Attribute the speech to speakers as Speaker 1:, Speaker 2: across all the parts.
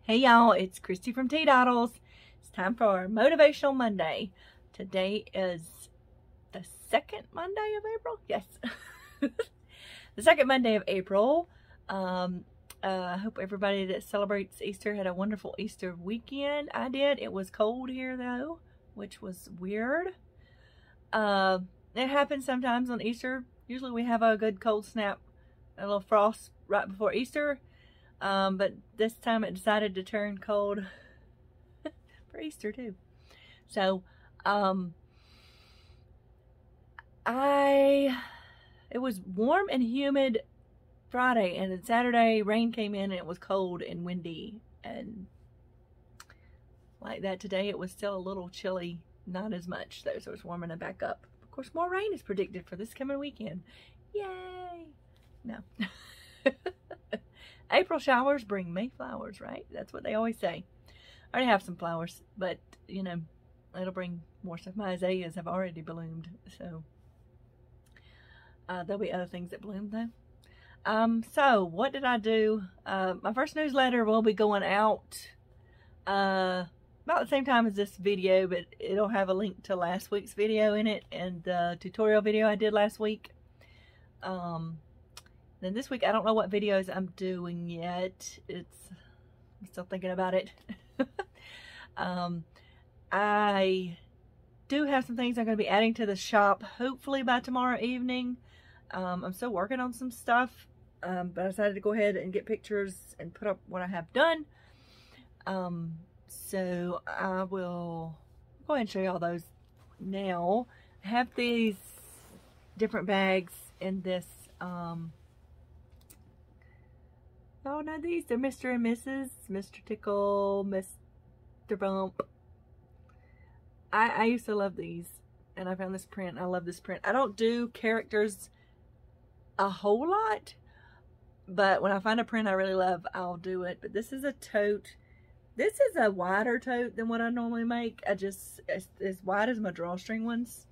Speaker 1: Hey y'all, it's Christy from T-Doddles. It's time for our Motivational Monday. Today is the second Monday of April? Yes. The second Monday of April. I hope everybody that celebrates Easter had a wonderful Easter weekend. I did. It was cold here though, which was weird. It happens sometimes on Easter. Usually we have a good cold snap, a little frost right before Easter. But this time it decided to turn cold for Easter too. So, it was warm and humid Friday, and then Saturday rain came in and it was cold and windy and like that. Today it was still a little chilly, not as much though, so it's warming it back up. Of course, more rain is predicted for this coming weekend. Yay! No. April showers bring May flowers, right? That's what they always say. I already have some flowers, but you know, it'll bring more stuff. My azaleas have already bloomed, so there'll be other things that bloom though. So what did I do? My first newsletter will be going out about the same time as this video, but it'll have a link to last week's video in it and the tutorial video I did last week. Then this week, I don't know what videos I'm doing yet. I'm still thinking about it. I do have some things I'm going to be adding to the shop, hopefully by tomorrow evening. I'm still working on some stuff, but I decided to go ahead and get pictures and put up what I have done. So I will go ahead and show you all those now. I have these different bags in this, oh no, they're Mr. and Mrs. Mr. Tickle, Mr. Bump. I used to love these, and I found this print. I love this print. I don't do characters a whole lot, but when I find a print I really love, I'll do it. But this is a tote. This is a wider tote than what I normally make. It's as wide as my drawstring ones,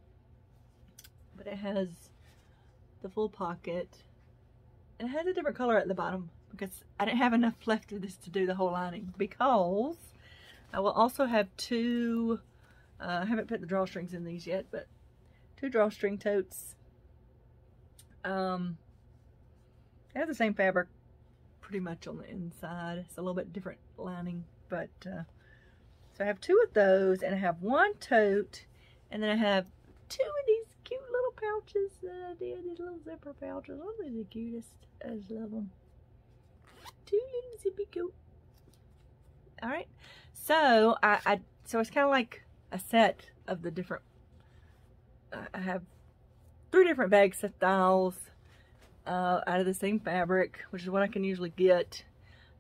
Speaker 1: but it has the full pocket. It has a different color at the bottom because I didn't have enough left of this to do the whole lining, because I will also have two, I haven't put the drawstrings in these yet, but two drawstring totes. They have the same fabric pretty much on the inside. It's a little bit different lining, but so I have two of those, and I have one tote, and then I have two of these cute little pouches that I did, these little zipper pouches. Oh, they're the cutest. I just love them. Two little zippy coat. All right, so so it's kind of like a set of the different. I have 3 different bag styles out of the same fabric, which is what I can usually get.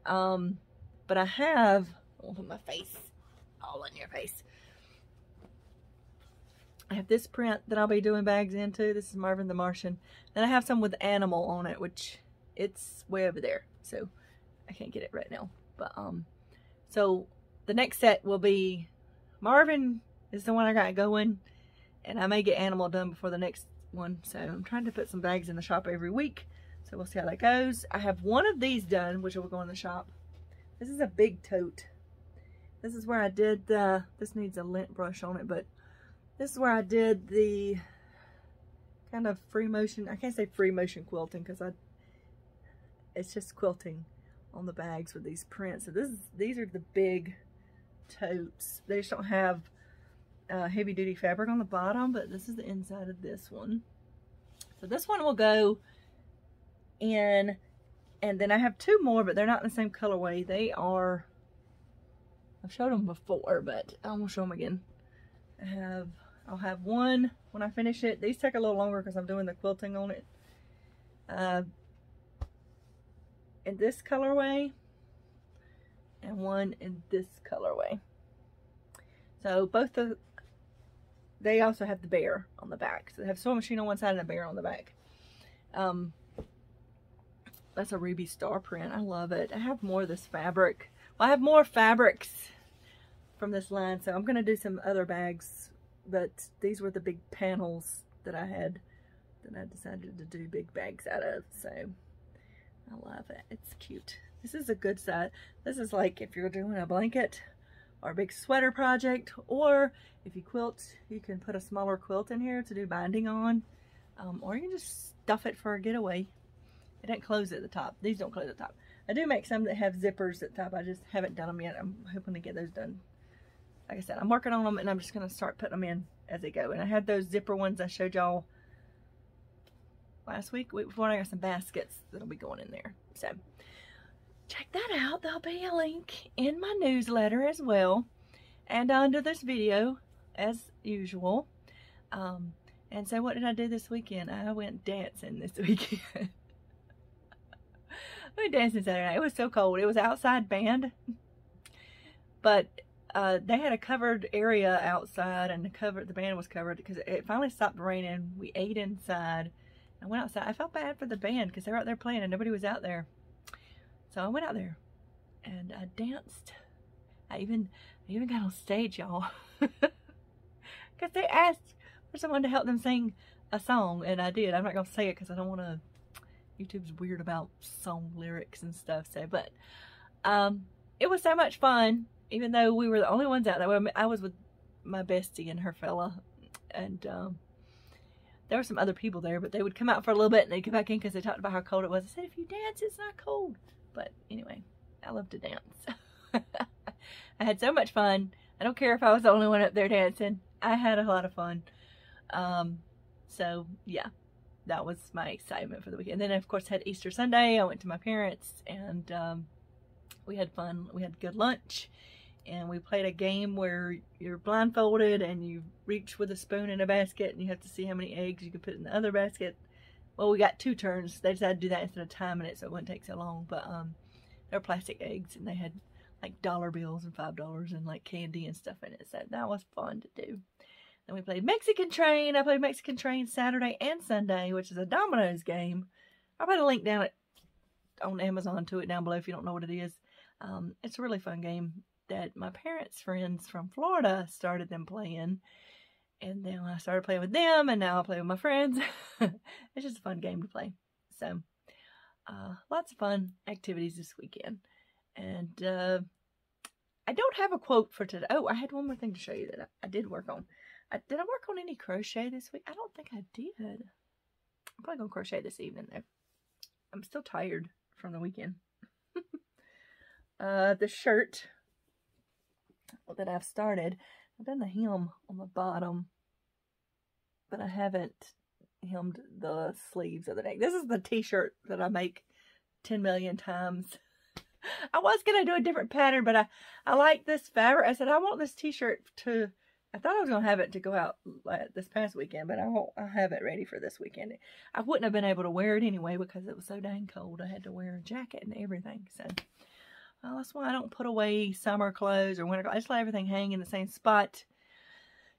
Speaker 1: But I have, I'll put my face all in your face. I have this print that I'll be doing bags into. This is Marvin the Martian. Then I have some with animal on it, which it's way over there, so I can't get it right now. But so the next set will be Marvin is the one I got going, and I may get animal done before the next one. So I'm trying to put some bags in the shop every week, so we'll see how that goes. I have one of these done, which will go in the shop. This is a big tote. This is where I did the, this needs a lint brush on it, but this is where I did the kind of free motion, I can't say free motion quilting because it's just quilting on the bags with these prints. So these are the big totes. They just don't have heavy duty fabric on the bottom, but this is the inside of this one. So this one will go in, and then I have 2 more, but they're not in the same colorway. They are, I've showed them before, but I won't show them again. I'll have one when I finish it. These take a little longer because I'm doing the quilting on it. In this colorway, and one in this colorway. So both they also have the bear on the back. So they have sewing machine on one side and a bear on the back. That's a Ruby Star print. I love it. I have more of this fabric. Well, I have more fabrics from this line, so I'm going to do some other bags, but these were the big panels that I had that I decided to do big bags out of. So I love it. It's cute. This is a good size. This is like if you're doing a blanket or a big sweater project, or if you quilt, you can put a smaller quilt in here to do binding on, or you can just stuff it for a getaway. It doesn't close at the top. These don't close at the top. I do make some that have zippers at the top. I just haven't done them yet. I'm hoping to get those done. Like I said, I'm working on them, and I'm just going to start putting them in as they go. And I had those zipper ones I showed y'all last week before. I got some baskets that'll be going in there. So check that out. There'll be a link in my newsletter as well, and under this video as usual. And so what did I do this weekend? I went dancing this weekend. I went dancing Saturday night. It was so cold. It was outside band, but they had a covered area outside, and the band was covered because it finally stopped raining. We ate inside. I went outside. I felt bad for the band because they were out there playing and nobody was out there. So I went out there and I danced. I even got on stage, y'all, because they asked for someone to help them sing a song, and I did. I'm not gonna say it because I don't want to. YouTube's weird about song lyrics and stuff. So, but it was so much fun. Even though we were the only ones out there, I was with my bestie and her fella, and there were some other people there, but they would come out for a little bit and they'd come back in because they talked about how cold it was. I said, if you dance, it's not cold. But anyway, I love to dance. I had so much fun. I don't care if I was the only one up there dancing. I had a lot of fun. So yeah, that was my excitement for the weekend. And then of course had Easter Sunday. I went to my parents, and we had fun. We had good lunch, and we played a game where you're blindfolded and you reach with a spoon in a basket, and you have to see how many eggs you can put in the other basket. Well, we got 2 turns. They decided to do that instead of timing it so it wouldn't take so long. But they were plastic eggs, and they had like dollar bills and $5 and like candy and stuff in it. So that was fun to do. Then we played Mexican Train. I played Mexican Train Saturday and Sunday, which is a dominoes game. I'll put a link down on Amazon to it down below if you don't know what it is. It's a really fun game that my parents' friends from Florida started them playing. And then I started playing with them, and now I play with my friends. It's just a fun game to play. So, lots of fun activities this weekend. And I don't have a quote for today. Oh, I had one more thing to show you that I did work on. Did I work on any crochet this week? I don't think I did. I'm probably going to crochet this evening, though. I'm still tired from the weekend. The shirt that I've started, I've done the hem on the bottom, but I haven't hemmed the sleeves of the neck. This is the t-shirt that I make 10 million times. I was going to do a different pattern, but I like this fabric. I said, I want this t-shirt to, I thought I was going to have it to go out this past weekend, but I'll have it ready for this weekend. I wouldn't have been able to wear it anyway because it was so dang cold. I had to wear a jacket and everything. So that's why I don't put away summer clothes or winter clothes. I just let everything hang in the same spot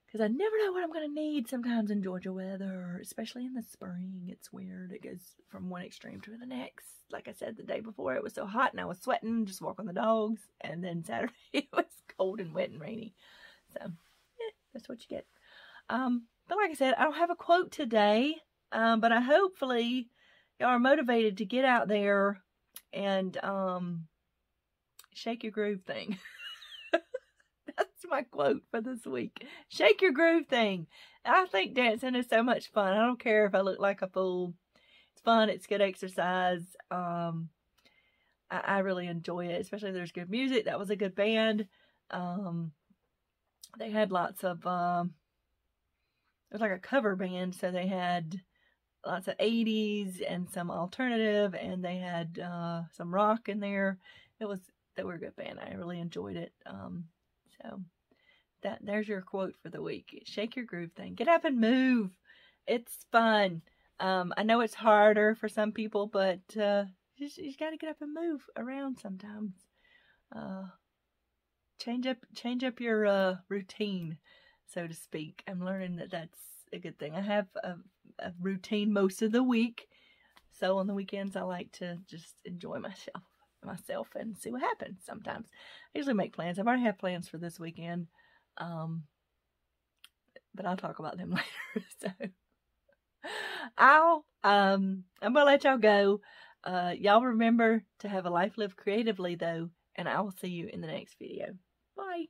Speaker 1: because I never know what I'm going to need sometimes in Georgia weather, especially in the spring. It's weird. It goes from one extreme to the next. Like I said, the day before it was so hot and I was sweating just walking the dogs. And then Saturday it was cold and wet and rainy. So, yeah, that's what you get. But like I said, I don't have a quote today. But I hopefully y'all are motivated to get out there and shake your groove thing. That's my quote for this week. Shake your groove thing. I think dancing is so much fun. I don't care if I look like a fool. It's fun. It's good exercise. I really enjoy it, especially if there's good music. That was a good band. They had lots of, it was like a cover band, so they had lots of 80s and some alternative, and they had some rock in there. They were a good band. I really enjoyed it. So there's your quote for the week. Shake your groove thing. Get up and move. It's fun. I know it's harder for some people, but you just got to get up and move around sometimes. Change up your routine, so to speak. I'm learning that that's a good thing. I have a routine most of the week, so on the weekends I like to just enjoy myself and see what happens. Sometimes I usually make plans. I've already had plans for this weekend, but I'll talk about them later. So I'm gonna let y'all go. Y'all remember to have a life lived creatively, though, and I will see you in the next video. Bye.